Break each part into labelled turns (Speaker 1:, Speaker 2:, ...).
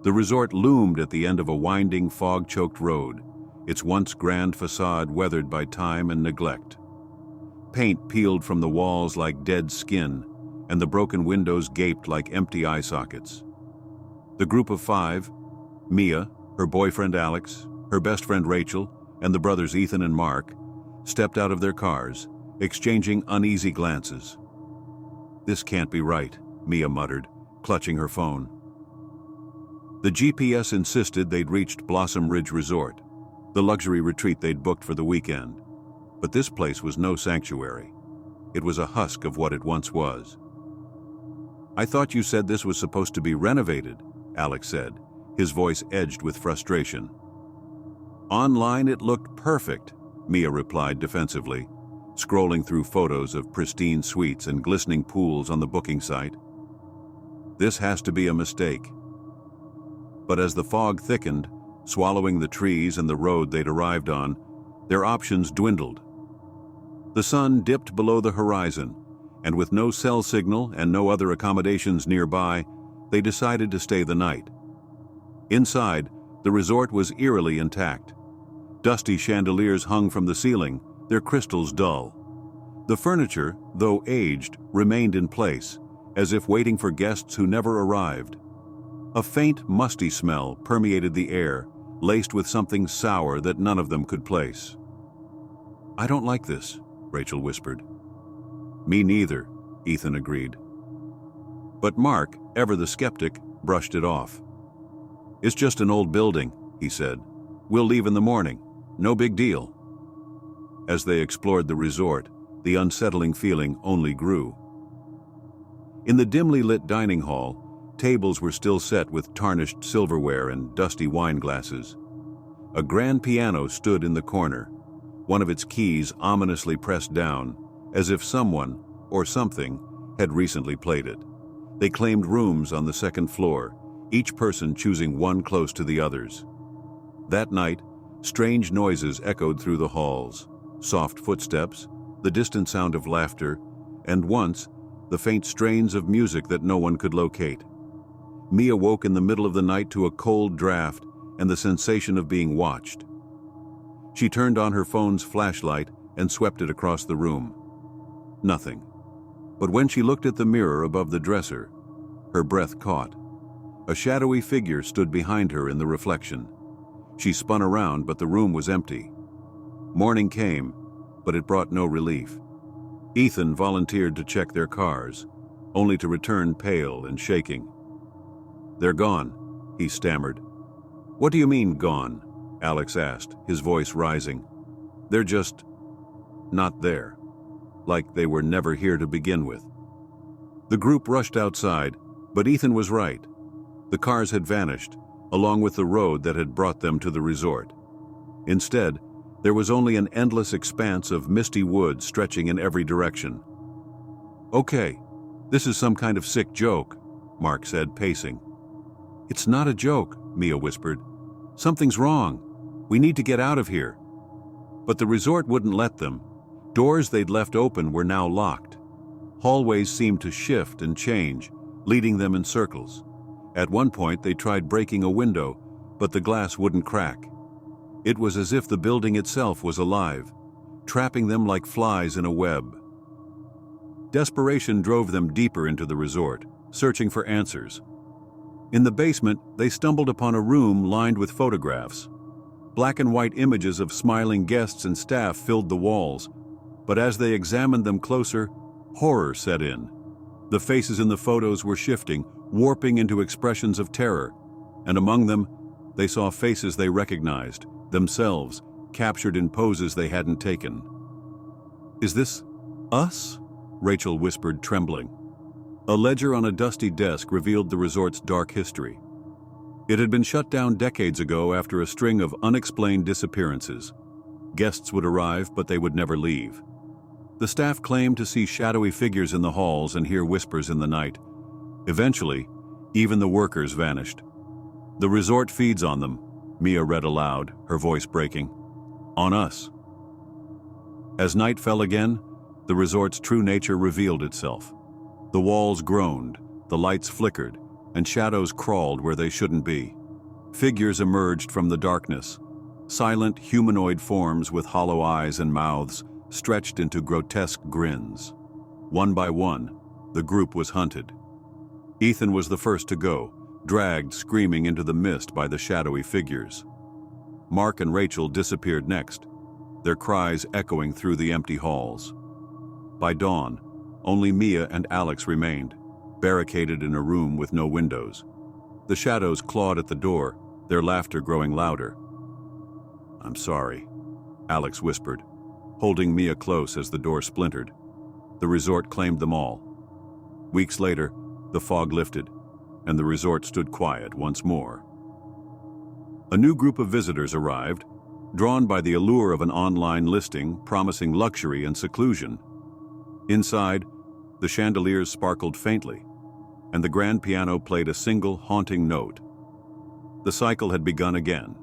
Speaker 1: The resort loomed at the end of a winding, fog-choked road, its once grand facade weathered by time and neglect. Paint peeled from the walls like dead skin, and the broken windows gaped like empty eye sockets. The group of five, Mia, her boyfriend Alex, her best friend Rachel, and the brothers Ethan and Mark, stepped out of their cars, exchanging uneasy glances. "This can't be right," Mia muttered, clutching her phone. The GPS insisted they'd reached Blossom Ridge Resort, the luxury retreat they'd booked for the weekend. But this place was no sanctuary. It was a husk of what it once was. "I thought you said this was supposed to be renovated," Alex said, his voice edged with frustration. "Online it looked perfect," Mia replied defensively, scrolling through photos of pristine suites and glistening pools on the booking site. "This has to be a mistake." But as the fog thickened, swallowing the trees and the road they'd arrived on, their options dwindled. The sun dipped below the horizon, and with no cell signal and no other accommodations nearby, they decided to stay the night. Inside, the resort was eerily intact. Dusty chandeliers hung from the ceiling, their crystals dull. The furniture, though aged, remained in place, as if waiting for guests who never arrived. A faint, musty smell permeated the air, laced with something sour that none of them could place. "I don't like this," Rachel whispered. "Me neither," Ethan agreed. But Mark, ever the skeptic, brushed it off. "It's just an old building," he said. "We'll leave in the morning. No big deal." As they explored the resort, the unsettling feeling only grew. In the dimly lit dining hall, tables were still set with tarnished silverware and dusty wine glasses. A grand piano stood in the corner, one of its keys ominously pressed down, as if someone, or something, had recently played it. They claimed rooms on the second floor, each person choosing one close to the others. That night, strange noises echoed through the halls, soft footsteps, the distant sound of laughter, and once, the faint strains of music that no one could locate. Mia woke in the middle of the night to a cold draft and the sensation of being watched. She turned on her phone's flashlight and swept it across the room. Nothing. But when she looked at the mirror above the dresser, her breath caught. A shadowy figure stood behind her in the reflection. She spun around, but the room was empty. Morning came, but it brought no relief. Ethan volunteered to check their cars, only to return pale and shaking. "They're gone," he stammered. "What do you mean, gone?" Alex asked, his voice rising. "They're just not there. Like they were never here to begin with." The group rushed outside, but Ethan was right. The cars had vanished, along with the road that had brought them to the resort. Instead, there was only an endless expanse of misty woods stretching in every direction. "Okay, this is some kind of sick joke," Mark said, pacing. "It's not a joke," Mia whispered. "Something's wrong. We need to get out of here." But the resort wouldn't let them. Doors they'd left open were now locked. Hallways seemed to shift and change, leading them in circles. At one point, they tried breaking a window, but the glass wouldn't crack. It was as if the building itself was alive, trapping them like flies in a web. Desperation drove them deeper into the resort, searching for answers. In the basement, they stumbled upon a room lined with photographs. Black and white images of smiling guests and staff filled the walls, but as they examined them closer, horror set in. The faces in the photos were shifting, warping into expressions of terror, and among them, they saw faces they recognized, themselves, captured in poses they hadn't taken. "Is this us?" Rachel whispered, trembling. A ledger on a dusty desk revealed the resort's dark history. It had been shut down decades ago after a string of unexplained disappearances. Guests would arrive, but they would never leave. The staff claimed to see shadowy figures in the halls and hear whispers in the night. Eventually, even the workers vanished. "The resort feeds on them," Mia read aloud, her voice breaking. "On us." As night fell again, the resort's true nature revealed itself. The walls groaned, the lights flickered, and shadows crawled where they shouldn't be. Figures emerged from the darkness, silent humanoid forms with hollow eyes and mouths stretched into grotesque grins. One by one, the group was hunted. Ethan was the first to go, dragged screaming into the mist by the shadowy figures. Mark and Rachel disappeared next, their cries echoing through the empty halls. By dawn, only Mia and Alex remained, barricaded in a room with no windows. The shadows clawed at the door, their laughter growing louder. "I'm sorry," Alex whispered, holding Mia close as the door splintered. The resort claimed them all. Weeks later, the fog lifted, and the resort stood quiet once more. A new group of visitors arrived, drawn by the allure of an online listing promising luxury and seclusion. Inside, the chandeliers sparkled faintly, and the grand piano played a single haunting note. The cycle had begun again.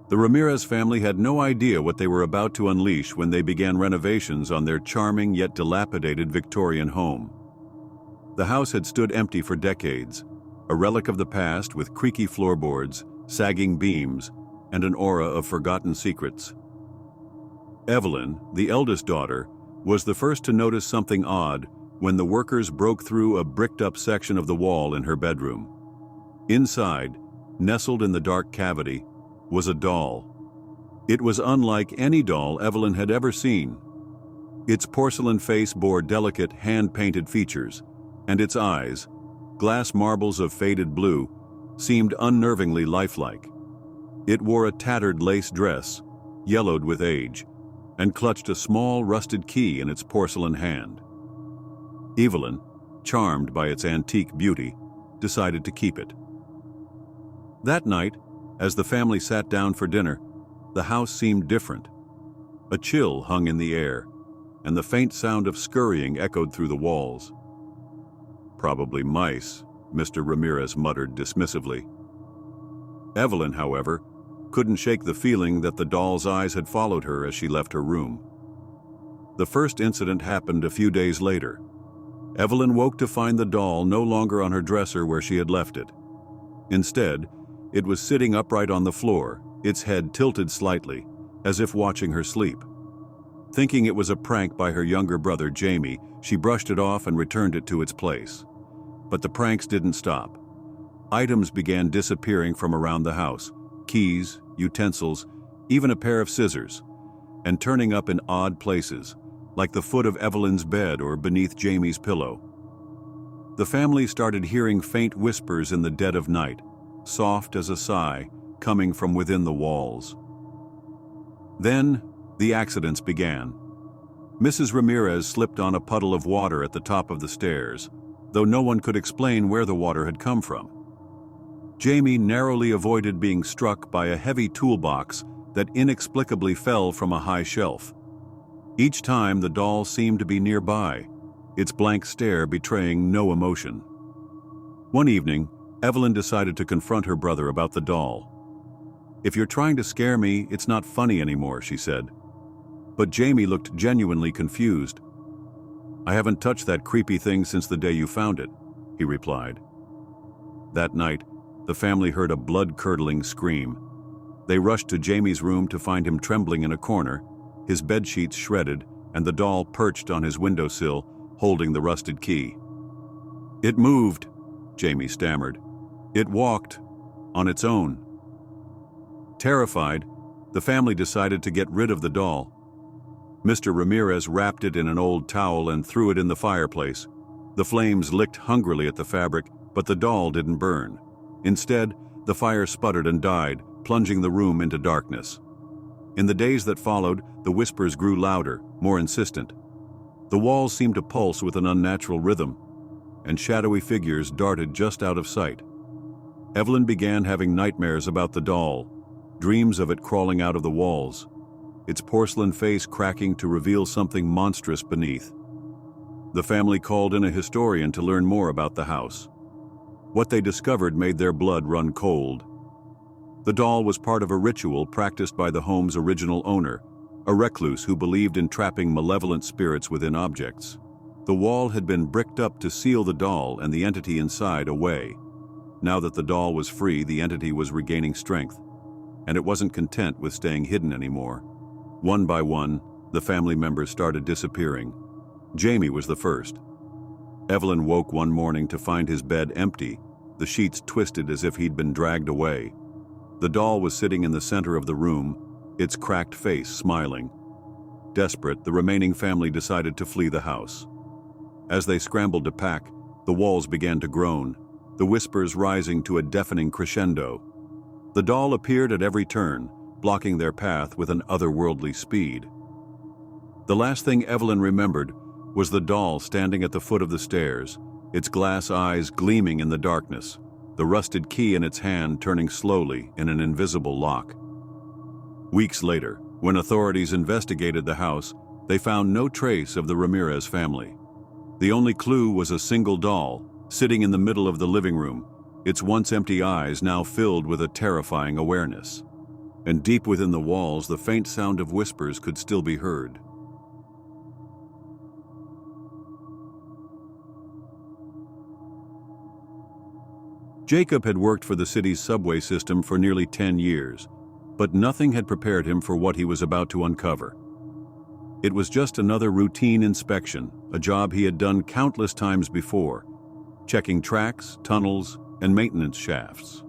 Speaker 1: The Ramirez family had no idea what they were about to unleash when they began renovations on their charming yet dilapidated Victorian home. The house had stood empty for decades, a relic of the past with creaky floorboards, sagging beams, and an aura of forgotten secrets. Evelyn, the eldest daughter, was the first to notice something odd when the workers broke through a bricked-up section of the wall in her bedroom. Inside, nestled in the dark cavity, was a doll. It was unlike any doll Evelyn had ever seen. Its porcelain face bore delicate, hand-painted features, and its eyes, glass marbles of faded blue, seemed unnervingly lifelike. It wore a tattered lace dress, yellowed with age, and clutched a small rusted key in its porcelain hand. Evelyn, charmed by its antique beauty, decided to keep it. That night, as the family sat down for dinner, the house seemed different. A chill hung in the air, and the faint sound of scurrying echoed through the walls. "Probably mice," Mr. Ramirez muttered dismissively. Evelyn, however, couldn't shake the feeling that the doll's eyes had followed her as she left her room. The first incident happened a few days later. Evelyn woke to find the doll no longer on her dresser where she had left it. Instead, it was sitting upright on the floor, its head tilted slightly, as if watching her sleep. Thinking it was a prank by her younger brother Jamie, she brushed it off and returned it to its place. But the pranks didn't stop. Items began disappearing from around the house, keys, utensils, even a pair of scissors, and turning up in odd places, like the foot of Evelyn's bed or beneath Jamie's pillow. The family started hearing faint whispers in the dead of night, soft as a sigh, coming from within the walls. Then, the accidents began. Mrs. Ramirez slipped on a puddle of water at the top of the stairs, though no one could explain where the water had come from. Jamie narrowly avoided being struck by a heavy toolbox that inexplicably fell from a high shelf. Each time the doll seemed to be nearby, its blank stare betraying no emotion. One evening, Evelyn decided to confront her brother about the doll. "If you're trying to scare me, it's not funny anymore," she said. But Jamie looked genuinely confused. "I haven't touched that creepy thing since the day you found it," he replied. That night, the family heard a blood-curdling scream. They rushed to Jamie's room to find him trembling in a corner, his bedsheets shredded, and the doll perched on his windowsill, holding the rusted key. "It moved," Jamie stammered. "It walked on its own." Terrified, the family decided to get rid of the doll. Mr. Ramirez wrapped it in an old towel and threw it in the fireplace. The flames licked hungrily at the fabric, but the doll didn't burn. Instead, the fire sputtered and died, plunging the room into darkness. In the days that followed, the whispers grew louder, more insistent. The walls seemed to pulse with an unnatural rhythm, and shadowy figures darted just out of sight. Evelyn began having nightmares about the doll, dreams of it crawling out of the walls, its porcelain face cracking to reveal something monstrous beneath. The family called in a historian to learn more about the house. What they discovered made their blood run cold. The doll was part of a ritual practiced by the home's original owner, a recluse who believed in trapping malevolent spirits within objects. The wall had been bricked up to seal the doll and the entity inside away. Now that the doll was free, the entity was regaining strength, and it wasn't content with staying hidden anymore. One by one, the family members started disappearing. Jamie was the first. Evelyn woke one morning to find his bed empty, the sheets twisted as if he'd been dragged away. The doll was sitting in the center of the room, its cracked face smiling. Desperate, the remaining family decided to flee the house. As they scrambled to pack, the walls began to groan, the whispers rising to a deafening crescendo. The doll appeared at every turn, blocking their path with an otherworldly speed. The last thing Evelyn remembered was the doll standing at the foot of the stairs, its glass eyes gleaming in the darkness, the rusted key in its hand turning slowly in an invisible lock. Weeks later, when authorities investigated the house, they found no trace of the Ramirez family. The only clue was a single doll, sitting in the middle of the living room, its once empty eyes now filled with a terrifying awareness. And deep within the walls, the faint sound of whispers could still be heard. Jacob had worked for the city's subway system for nearly 10 years, but nothing had prepared him for what he was about to uncover. It was just another routine inspection, a job he had done countless times before, checking tracks, tunnels, and maintenance shafts.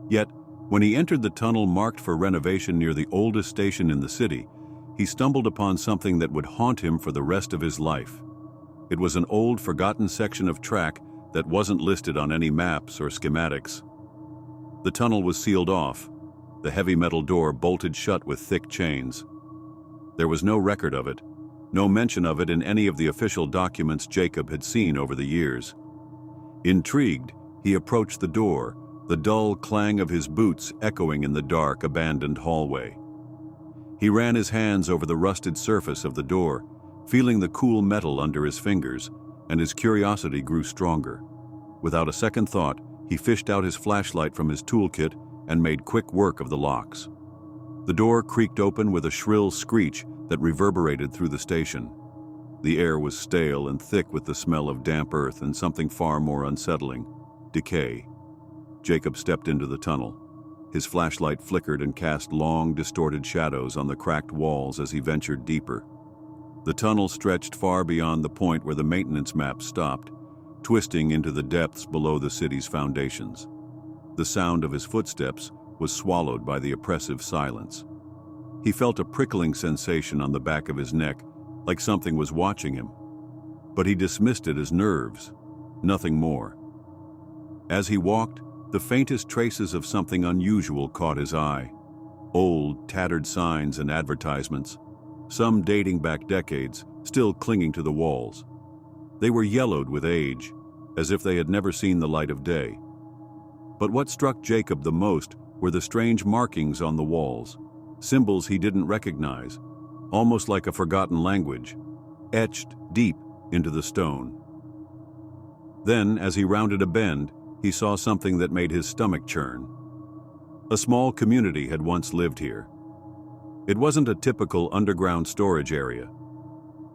Speaker 1: Yet, when he entered the tunnel marked for renovation near the oldest station in the city, he stumbled upon something that would haunt him for the rest of his life. It was an old, forgotten section of track that wasn't listed on any maps or schematics. The tunnel was sealed off, the heavy metal door bolted shut with thick chains. There was no record of it, no mention of it in any of the official documents Jacob had seen over the years. Intrigued, he approached the door, the dull clang of his boots echoing in the dark, abandoned hallway. He ran his hands over the rusted surface of the door, feeling the cool metal under his fingers, and his curiosity grew stronger. Without a second thought, he fished out his flashlight from his toolkit and made quick work of the locks. The door creaked open with a shrill screech that reverberated through the station. The air was stale and thick with the smell of damp earth and something far more unsettling: decay. Jacob stepped into the tunnel. His flashlight flickered and cast long, distorted shadows on the cracked walls as he ventured deeper. The tunnel stretched far beyond the point where the maintenance map stopped, twisting into the depths below the city's foundations. The sound of his footsteps was swallowed by the oppressive silence. He felt a prickling sensation on the back of his neck, like something was watching him. But he dismissed it as nerves, nothing more. As he walked, the faintest traces of something unusual caught his eye. Old, tattered signs and advertisements, some dating back decades, still clinging to the walls. They were yellowed with age, as if they had never seen the light of day. But what struck Jacob the most were the strange markings on the walls, symbols he didn't recognize, almost like a forgotten language, etched deep into the stone. Then, as he rounded a bend, he saw something that made his stomach churn. A small community had once lived here. It wasn't a typical underground storage area.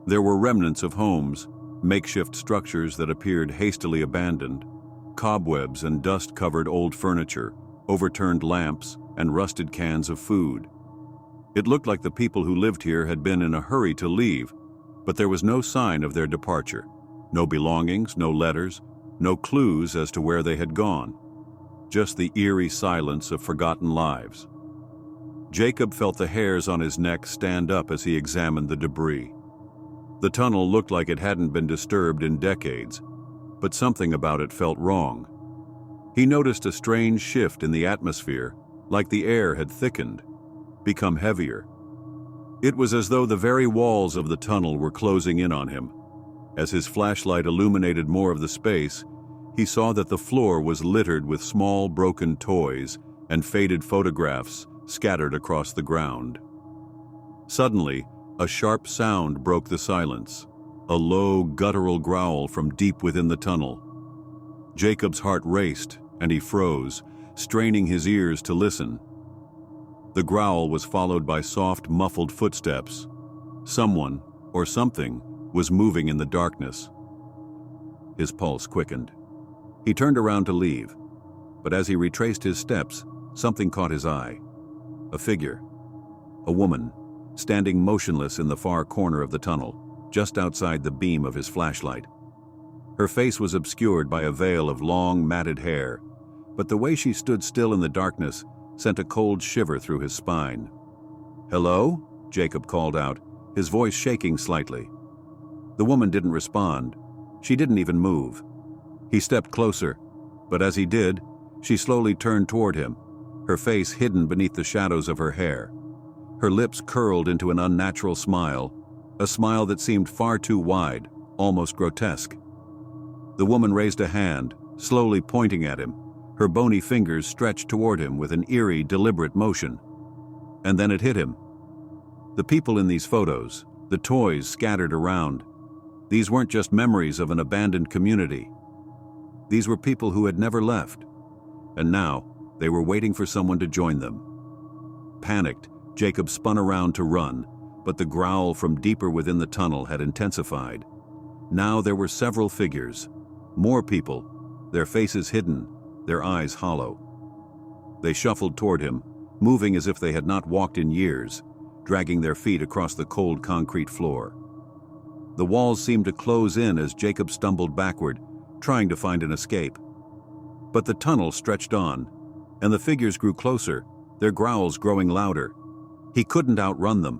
Speaker 1: There were remnants of homes, makeshift structures that appeared hastily abandoned, cobwebs and dust-covered old furniture, overturned lamps, and rusted cans of food. It looked like the people who lived here had been in a hurry to leave, but there was no sign of their departure. No belongings, no letters, no clues as to where they had gone. Just the eerie silence of forgotten lives. Jacob felt the hairs on his neck stand up as he examined the debris. The tunnel looked like it hadn't been disturbed in decades, but something about it felt wrong. He noticed a strange shift in the atmosphere, like the air had thickened, become heavier. It was as though the very walls of the tunnel were closing in on him. As his flashlight illuminated more of the space, he saw that the floor was littered with small broken toys and faded photographs scattered across the ground. Suddenly, a sharp sound broke the silence, a low, guttural growl from deep within the tunnel. Jacob's heart raced, and he froze, straining his ears to listen. The growl was followed by soft, muffled footsteps. Someone, or something, was moving in the darkness. His pulse quickened. He turned around to leave, but as he retraced his steps, something caught his eye. A figure. A woman, standing motionless in the far corner of the tunnel, just outside the beam of his flashlight. Her face was obscured by a veil of long, matted hair, but the way she stood still in the darkness sent a cold shiver through his spine. "Hello?" Jacob called out, his voice shaking slightly. The woman didn't respond. She didn't even move. He stepped closer, but as he did, she slowly turned toward him, her face hidden beneath the shadows of her hair. Her lips curled into an unnatural smile, a smile that seemed far too wide, almost grotesque. The woman raised a hand, slowly pointing at him, her bony fingers stretched toward him with an eerie, deliberate motion. And then it hit him. The people in these photos, the toys scattered around, these weren't just memories of an abandoned community. These were people who had never left, and now they were waiting for someone to join them. Panicked, Jacob spun around to run, but the growl from deeper within the tunnel had intensified. Now there were several figures, more people, their faces hidden, their eyes hollow. They shuffled toward him, moving as if they had not walked in years, dragging their feet across the cold concrete floor. The walls seemed to close in as Jacob stumbled backward, trying to find an escape. But the tunnel stretched on, and the figures grew closer, their growls growing louder. He couldn't outrun them.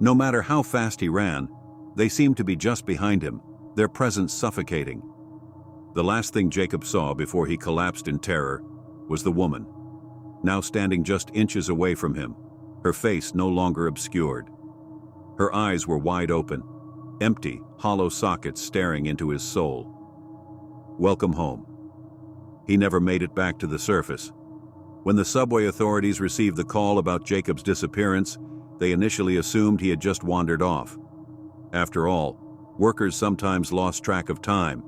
Speaker 1: No matter how fast he ran, they seemed to be just behind him, their presence suffocating. The last thing Jacob saw before he collapsed in terror was the woman, now standing just inches away from him, her face no longer obscured. Her eyes were wide open, empty, hollow sockets staring into his soul. Welcome home. He never made it back to the surface. When the subway authorities received the call about Jacob's disappearance, they initially assumed he had just wandered off. After all, workers sometimes lost track of time.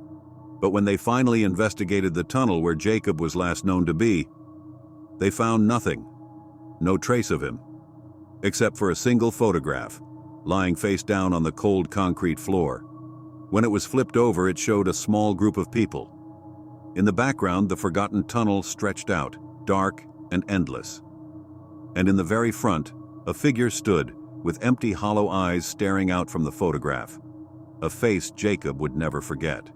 Speaker 1: But when they finally investigated the tunnel where Jacob was last known to be, they found nothing, no trace of him, except for a single photograph, lying face down on the cold concrete floor. When it was flipped over, it showed a small group of people. In the background, the forgotten tunnel stretched out, dark and endless. And in the very front, a figure stood, with empty, hollow eyes staring out from the photograph. A face Jacob would never forget.